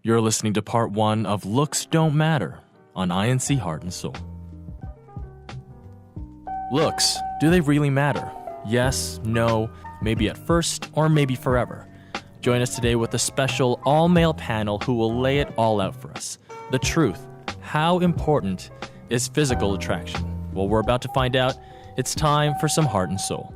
You're listening to part 1 of Looks Don't Matter on INC Heart and Soul. Looks, do they really matter? Yes, no, maybe at first, or maybe forever. Join us today with a special all-male panel who will lay it all out for us. The truth, how important is physical attraction? Well, we're about to find out. It's time for some Heart and Soul.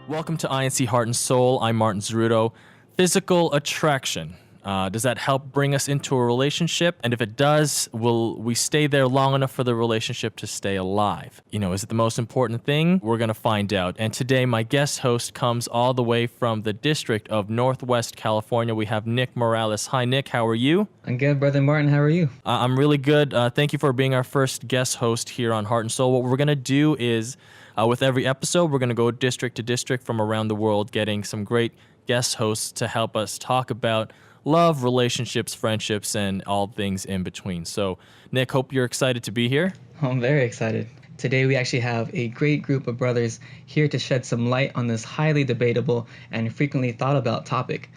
Welcome to INC Heart and Soul. I'm Martin Zeruto. Physical attraction. Does that help bring us into a relationship? And if it does, will we stay there long enough for the relationship to stay alive? You know, is it the most important thing? We're going to find out. And today, my guest host comes all the way from the District of Northwest California. We have Nick Morales. Hi, Nick. How are you? I'm good, Brother Martin. How are you? I'm really good. Thank you for being our first guest host here on Heart and Soul. What we're going to do is, with every episode, we're going to go district to district from around the world, getting some great guest hosts to help us talk about love, relationships, friendships, and all things in between. So, Nick, hope you're excited to be here. I'm very excited. Today we actually have a great group of brothers here to shed some light on this highly debatable and frequently thought about topic.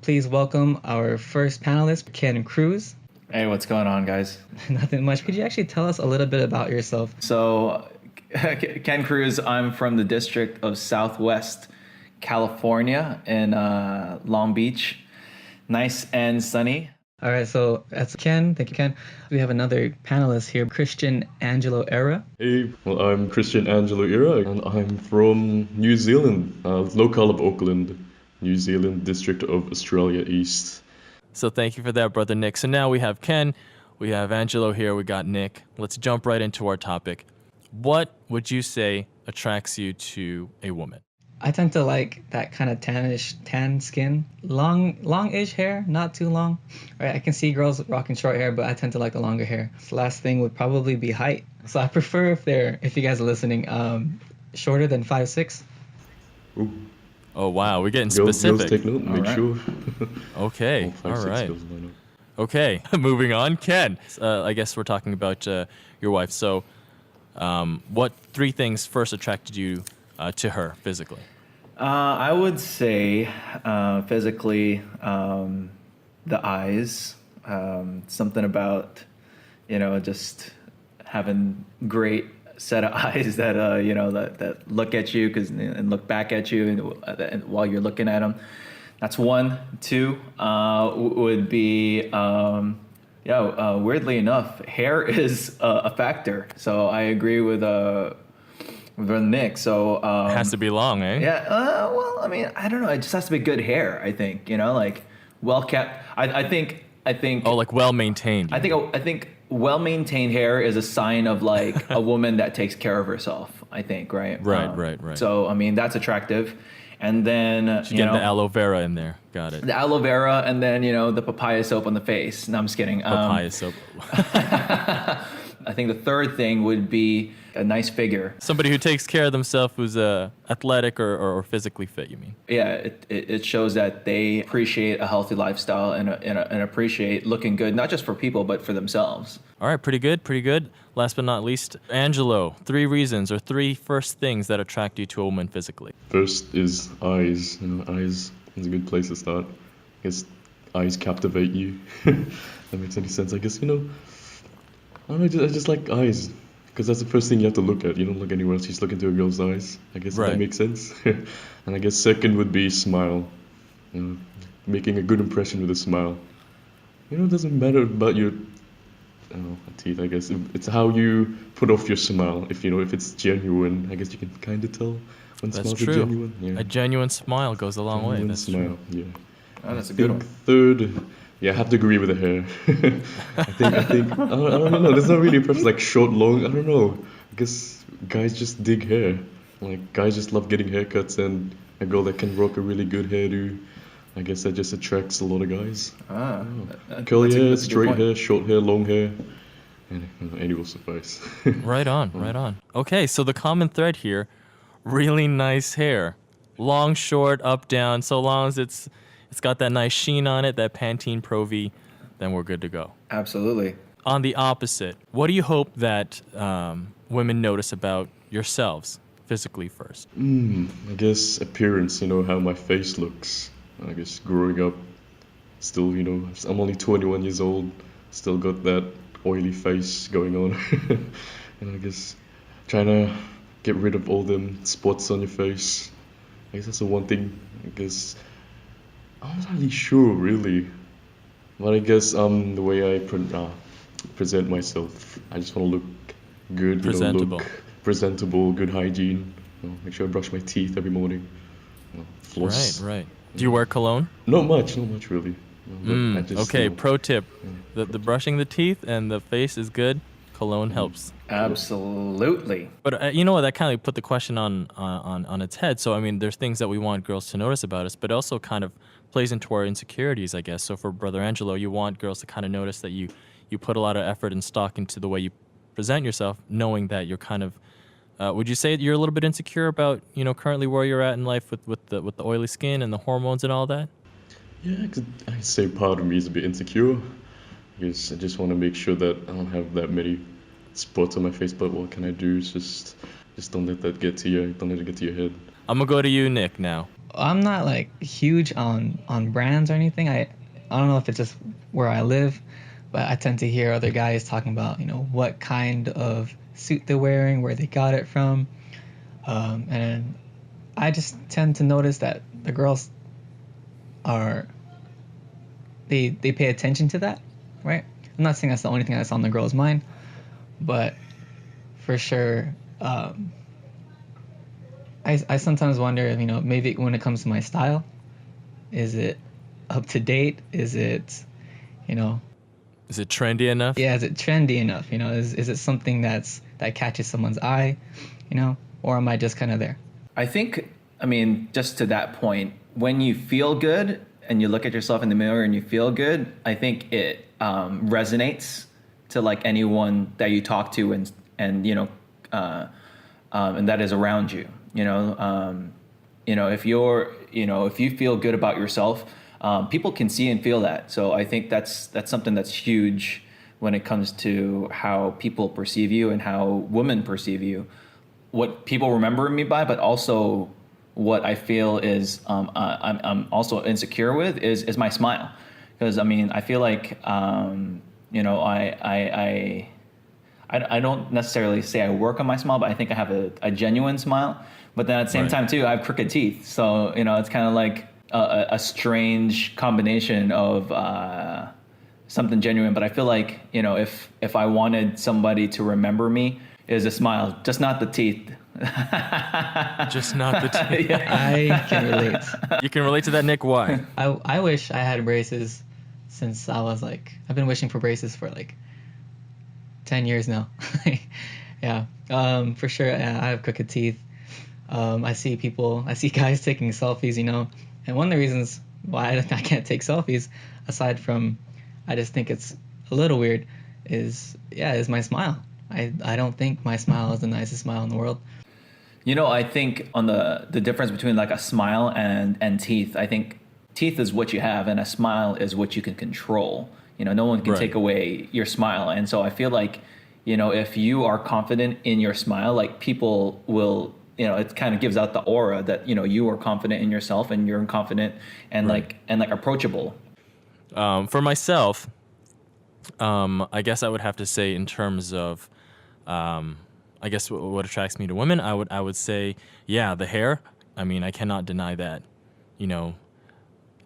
Please welcome our first panelist, Ken Cruz. Hey, what's going on, guys? Nothing much. Could you actually tell us a little bit about yourself? So, Ken Cruz, I'm from the District of Southwest California in Long Beach. Nice and sunny. All right, so that's Ken. Thank you, Ken. We have another panelist here, Christian Angelo Era. Hey, well, I'm Christian Angelo Era, and I'm from New Zealand, local of Auckland, New Zealand, District of Australia East. So thank you for that, Brother Nick. So now we have Ken, we have Angelo here, we got Nick. Let's jump right into our topic. What would you say attracts you to a woman? I tend to like that kind of tan skin, long-ish hair, not too long. Right, I can see girls rocking short hair, but I tend to like the longer hair. The last thing would probably be height. So I prefer if you guys are listening, shorter than 5'6". Ooh. Oh wow, we're getting Girls specific. take note, make sure. Okay, Oh, all 5'6" right. girls line up. Okay, moving on. Ken, I guess we're talking about your wife. So, what 3 things first attracted you to her physically? I would say physically, the eyes. Something about, just having great set of eyes that, that look at you and look back at you and while you're looking at them. That's 1. 2 would be, weirdly enough, hair is a factor. So I agree with Nick. So It has to be long, eh? yeah. Well, I mean, I don't know. It just has to be good hair. I think like well kept. I think. Oh, like well maintained. I think well maintained hair is a sign of like a woman that takes care of herself. I think, right? Right. So I mean, that's attractive. And then Getting the aloe vera in there. Got it. the aloe vera, and then the papaya soap on the face. No, I'm just kidding. Papaya soap. I think the third thing would be a nice figure. Somebody who takes care of themselves, who's athletic or physically fit, you mean? Yeah, it shows that they appreciate a healthy lifestyle and appreciate looking good, not just for people, but for themselves. All right, pretty good. Last but not least, Angelo, 3 reasons or 3 first things that attract you to a woman physically. First is eyes. Eyes is a good place to start. I guess eyes captivate you. That makes any sense. I guess, I don't know, I just like eyes. Because that's the first thing you have to look at. You don't look anywhere else. You just look into a girl's eyes. I guess Right. that makes sense. And I guess second would be smile. Making a good impression with a smile. It doesn't matter about your teeth, I guess. It's how you put off your smile. If it's genuine, I guess you can kind of tell when That's smiles true. are genuine. Yeah. A genuine smile goes a long way. Genuine That's smile, true. yeah. Oh, that's a good one. Third, yeah, I have to agree with the hair. I think I don't know. There's not really a preference, like short, long. I don't know. I guess guys just dig hair. Like guys just love getting haircuts, and a girl that can rock a really good hairdo, I guess that just attracts a lot of guys. Curly hair, straight hair, short hair, long hair, and any will suffice. Right on. Okay, so the common thread here, really nice hair. Long, short, up, down, so long as it's it's got that nice sheen on it, that Pantene Pro V, then we're good to go. Absolutely. On the opposite, what do you hope that women notice about yourselves physically first? I guess appearance, how my face looks. I guess growing up, still, I'm only 21 years old, still got that oily face going on. And I guess trying to get rid of all them spots on your face. I guess that's the one thing. I guess I'm not really sure, really. But I guess the way I present myself, I just want to look good, Presentable. look presentable, good hygiene. Make sure I brush my teeth every morning. Floss. Right. Do you wear cologne? Not much really. But I just, Okay, pro tip. The brushing the teeth and the face is good. Cologne helps. Absolutely. But you know what? That kind of put the question on its head. So, I mean, there's things that we want girls to notice about us, but also kind of plays into our insecurities, I guess. So for Brother Angelo, you want girls to kind of notice that you put a lot of effort and stock into the way you present yourself, knowing that you're kind of, would you say you're a little bit insecure about, currently where you're at in life with the oily skin and the hormones and all that? Yeah, I'd say part of me is a bit insecure. Because I just want to make sure that I don't have that many spots on my face. But what can I do? It's just don't let that get to you. Don't let it get to your head. I'm gonna go to you, Nick, now. I'm not like huge on brands or anything. I don't know if it's just where I live, but I tend to hear other guys talking about what kind of suit they're wearing, where they got it from, and I just tend to notice that the girls they pay attention to that, right? I'm not saying that's the only thing that's on the girl's mind, but for sure, I sometimes wonder, maybe when it comes to my style, is it up to date? Is it, Is it trendy enough? yeah, is it trendy enough? Is it something that catches someone's eye, or am I just kind of there? I think, just to that point, when you feel good and you look at yourself in the mirror and you feel good, I think it resonates to like anyone that you talk to and that is around you. If you feel good about yourself, people can see and feel that. So I think that's something that's huge when it comes to how people perceive you and how women perceive you. What people remember me by, but also what I feel is I'm also insecure with is my smile, because I feel like I don't necessarily say I work on my smile, but I think I have a genuine smile. But then at the same time too, I have crooked teeth, so it's kind of like a strange combination of something genuine. But I feel like if I wanted somebody to remember me, is a smile, just not the teeth. Just not the teeth. I can relate. You can relate to that, Nick. Why? I wish I had braces since I was I've been wishing for braces for 10 years now. Yeah, for sure. Yeah, I have crooked teeth. I see guys taking selfies, and one of the reasons why I can't take selfies, aside from I just think it's a little weird, is my smile. I don't think my smile is the nicest smile in the world. I think on the difference between a smile and teeth, I think teeth is what you have and a smile is what you can control. No one can take away your smile. And so I feel like, if you are confident in your smile, people will, it kind of gives out the aura that, you are confident in yourself and you're confident and approachable. For myself, I guess I would have to say in terms of, I guess what attracts me to women, I would say, the hair. I cannot deny that.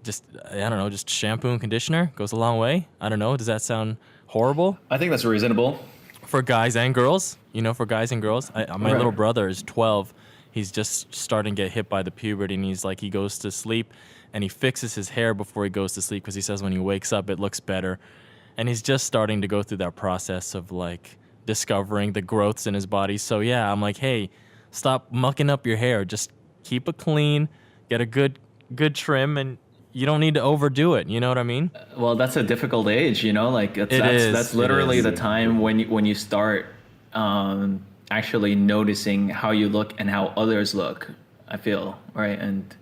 Just just shampoo and conditioner goes a long way. I don't know. Does that sound horrible? I think that's reasonable. For guys and girls, for guys and girls. My little brother is 12. He's just starting to get hit by the puberty, and he goes to sleep, and he fixes his hair before he goes to sleep because he says when he wakes up, it looks better. And he's just starting to go through that process of discovering the growths in his body. So yeah, I'm like, hey, stop mucking up your hair. Just keep it clean, get a good good trim, and you don't need to overdo it. You know what I mean? Well, that's a difficult age, you know. Like that's literally the time when you start actually noticing how you look and how others look. I feel right, and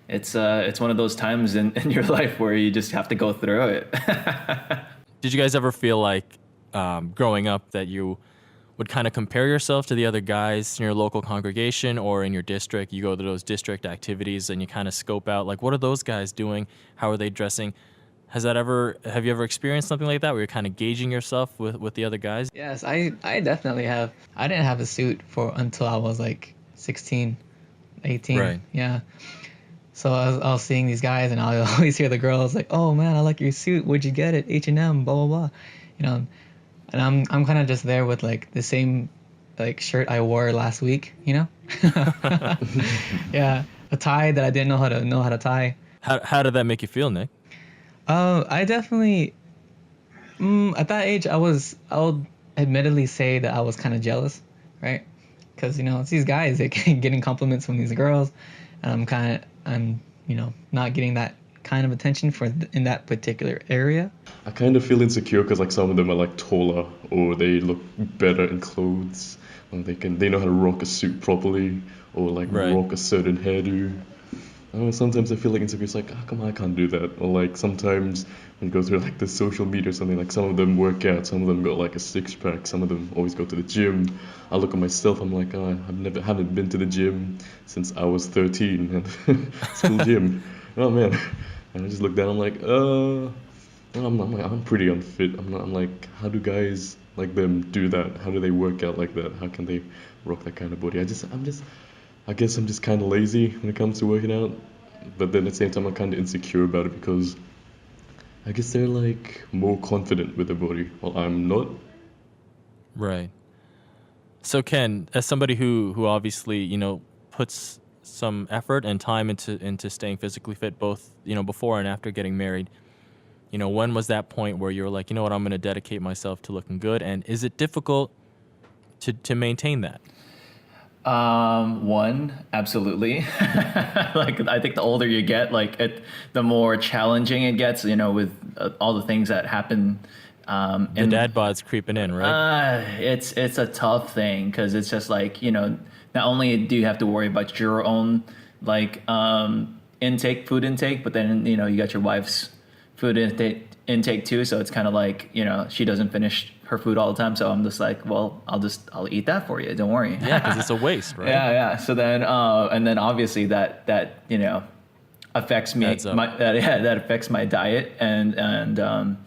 it's one of those times in your life where you just have to go through it. Did you guys ever feel like growing up that you would kind of compare yourself to the other guys in your local congregation or in your district? You go to those district activities and you kind of scope out, like, what are those guys doing? How are they dressing? Have you ever experienced something like that where you're kind of gauging yourself with the other guys? Yes, I definitely have. I didn't have a suit for until I was like 16, 18. Right. Yeah. So I was seeing these guys, and I always hear the girls like, "Oh man, I like your suit. Where'd you get it? H&M, blah blah blah." You know, and I'm kind of just there with like the same like shirt I wore last week. You know. Yeah, a tie that I didn't know how to tie. How did that make you feel, Nick? I definitely at that age I'll admittedly say that I was kind of jealous, right? Because it's these guys they getting compliments from these girls, and I'm not getting that kind of attention in that particular area. I kind of feel insecure because like some of them are like taller or they look better in clothes and they know how to rock a suit properly or like Right. rock a certain hairdo. I don't know, sometimes I feel like insecure. It's like, how come I can't do that? Or like sometimes when you go through like the social media or something, like some of them work out, some of them got like a six pack, some of them always go to the gym. I look at myself, I'm like, oh, haven't been to the gym since I was 13 and school gym. Oh man. And I just look down, I'm like, I'm pretty unfit. I'm like, how do guys like them do that? How do they work out like that? How can they rock that kind of body? I guess I'm just kind of lazy when it comes to working out, but then at the same time I'm kind of insecure about it because I guess they're like more confident with their body while I'm not. Right. So Ken, as somebody who obviously puts some effort and time into staying physically fit, both before and after getting married, when was that point where you were like, you know what, I'm going to dedicate myself to looking good, and is it difficult to maintain that? One, absolutely. Like I think the older you get, the more challenging it gets. With all the things that happen. The dad bod's creeping in, right? It's a tough thing because it's just like not only do you have to worry about your own food intake, but then you got your wife's food intake too. So it's kind of like she doesn't finish her food all the time, so I'm just like, well, I'll eat that for you. Don't worry. Yeah, because it's a waste, right? Yeah. So then, and then obviously that affects me. Adds up. That affects my diet, and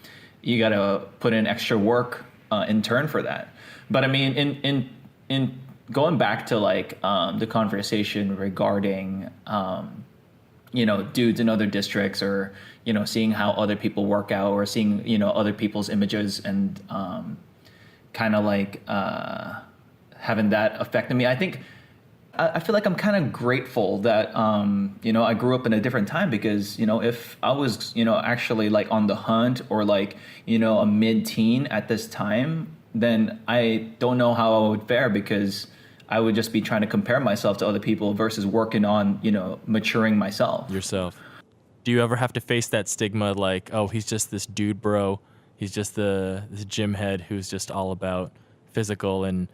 you got to put in extra work in turn for that. But I mean, in going back to the conversation regarding dudes in other districts or seeing how other people work out or seeing other people's images and kind of having that affect me. I think I feel like I'm kind of grateful that I grew up in a different time because if I was actually on the hunt or a mid-teen at this time, then I don't know how I would fare because I would just be trying to compare myself to other people versus working on maturing myself. Yourself. Do you ever have to face that stigma like, oh, he's just this dude bro, he's just this gym head who's just all about physical and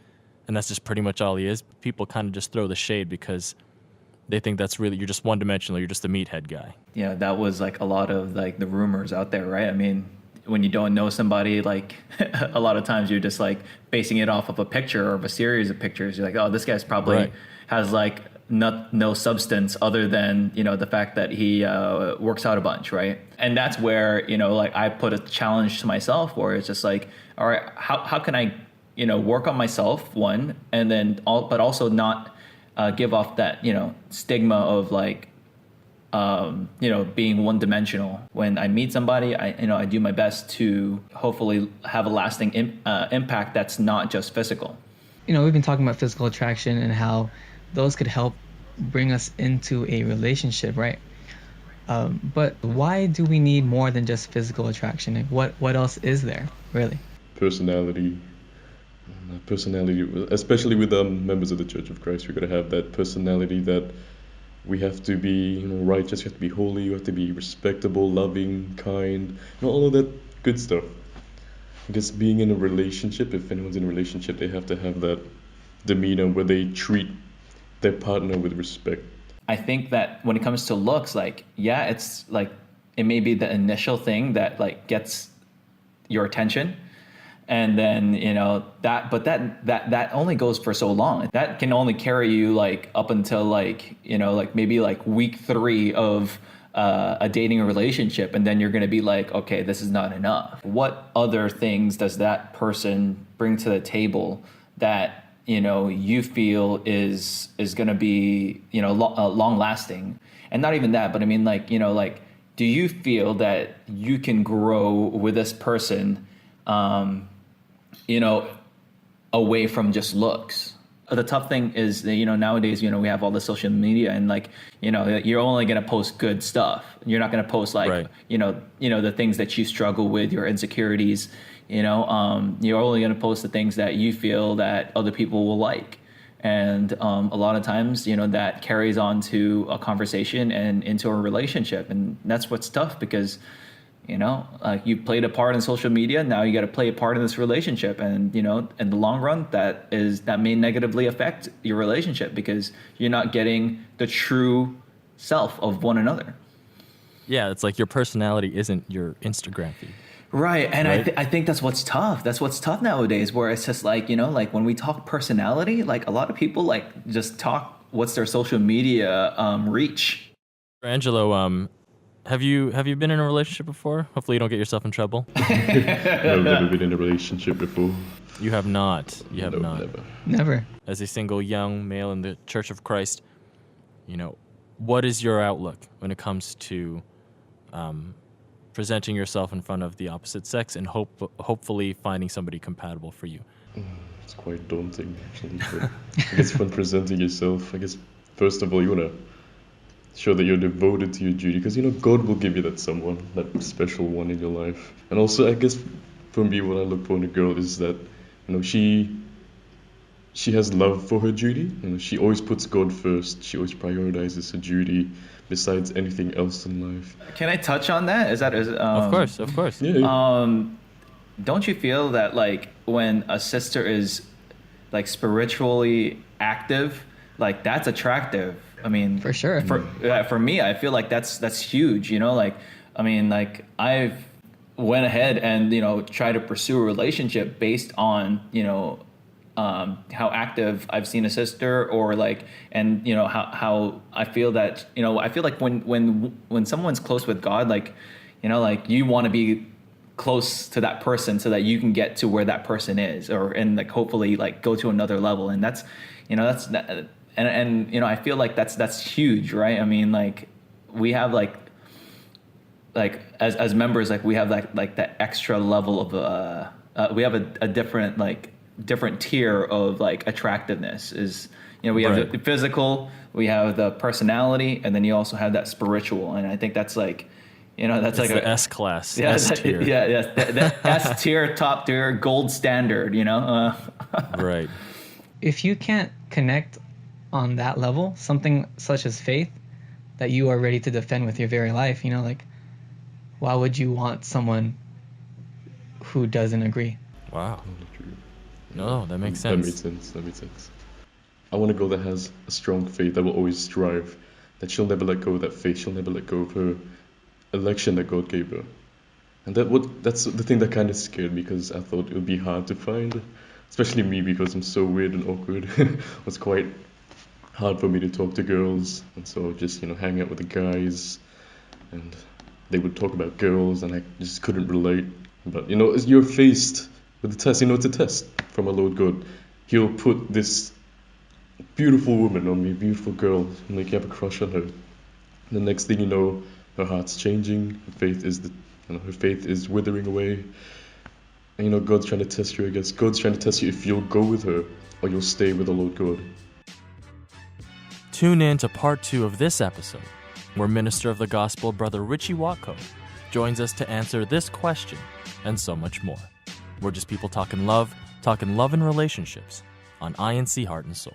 that's just pretty much all he is? People kind of just throw the shade because they think that's really, you're just one-dimensional, you're just the meathead guy. Yeah, that was a lot of the rumors out there, right? I mean, when you don't know somebody, a lot of times you're just basing it off of a picture or of a series of pictures. You're like, oh, this guy's probably Right. has no substance other than the fact that he works out a bunch, right? And that's where I put a challenge to myself where it's just all right, how can I work on myself, one, and then but also not give off that stigma of being one dimensional. When I meet somebody, I do my best to hopefully have a lasting impact that's not just physical. We've been talking about physical attraction and how those could help bring us into a relationship, right? But why do we need more than just physical attraction? What else is there, really? Personality, especially with members of the Church of Christ. We gotta have that personality that we have to be, righteous. You have to be holy. You have to be respectable, loving, kind, all of that good stuff. Because being in a relationship, if anyone's in a relationship, they have to have that demeanor where they treat their partner with respect. I think that when it comes to looks, like, yeah, it's like, it may be the initial thing that like gets your attention. And then, that only goes for so long. That can only carry you like up until like, like maybe like week 3 of a dating relationship. And then you're going to be like, okay, this is not enough. What other things does that person bring to the table that, you feel is going to be, long lasting? And not even that, but I mean, like, do you feel that you can grow with this person, away from just looks? The tough thing is that, nowadays, we have all the social media, and like, you're only going to post good stuff. You're not going to post like, Right. The things that you struggle with, your insecurities, you're only going to post the things that you feel that other people will like. And a lot of times, that carries on to a conversation and into a relationship. And that's what's tough, because you played a part in social media. Now you got to play a part in this relationship, and in the long run, that may negatively affect your relationship, because you're not getting the true self of one another. Yeah, it's like your personality isn't your Instagram feed. Right, and Right? I think that's what's tough. That's what's tough nowadays, where it's just like, like when we talk personality, like a lot of people like just talk what's their social media reach. Angelo, have you been in a relationship before? Hopefully you don't get yourself in trouble. I've never been in a relationship before. You have not. You have No, not. never. Never. As a single young male in the Church of Christ, what is your outlook when it comes to presenting yourself in front of the opposite sex and hopefully finding somebody compatible for you? It's quite daunting, actually. But I guess when presenting yourself, I guess first of all, you want to show that you're devoted to your duty, because God will give you that someone, that special one in your life. And also, I guess for me, what I look for in a girl is that she has love for her duty. She always puts God first. She always prioritizes her duty besides anything else in life. Can I touch on that? Of course. Yeah. Don't you feel that like when a sister is like spiritually active, like that's attractive? I mean, For sure. For me, I feel like that's huge. Like, I mean, like I've went ahead and tried to pursue a relationship based on how active I've seen a sister, or like, and how I feel that I feel like when someone's close with God, like like you want to be close to that person so that you can get to where that person is, and like hopefully like go to another level. And that's and I feel like that's huge, right? I mean, like we have like as members, like we have like that extra level of we have a different tier of like attractiveness. Is we have Right. the physical, we have the personality, and then you also have that spiritual. And I think that's like that's It's like the S class, yeah, S tier. the S tier, top tier, gold standard. Right. If you can't connect on that level, something such as faith that you are ready to defend with your very life, like why would you want someone who doesn't agree? Wow. True. No, that makes That sense. makes sense. I want a girl that has a strong faith, that will always strive, that she'll never let go of that faith, she'll never let go of her election that God gave her. And that's the thing that kind of scared me, because I thought it would be hard to find, especially me, because I'm so weird and awkward. It was quite hard for me to talk to girls, and so just hang out with the guys, and they would talk about girls, and I just couldn't relate. But as you're faced with the test, it's a test from our Lord God. He'll put this beautiful woman on me, beautiful girl, and make you have a crush on her. The next thing you know, her heart's changing. Her faith is withering away. And God's trying to test you, I guess. God's trying to test you if you'll go with her or you'll stay with the Lord God. Tune in to part 2 of this episode, where Minister of the Gospel Brother Richie Watko joins us to answer this question and so much more. We're just people talking love and relationships on INC Heart and Soul.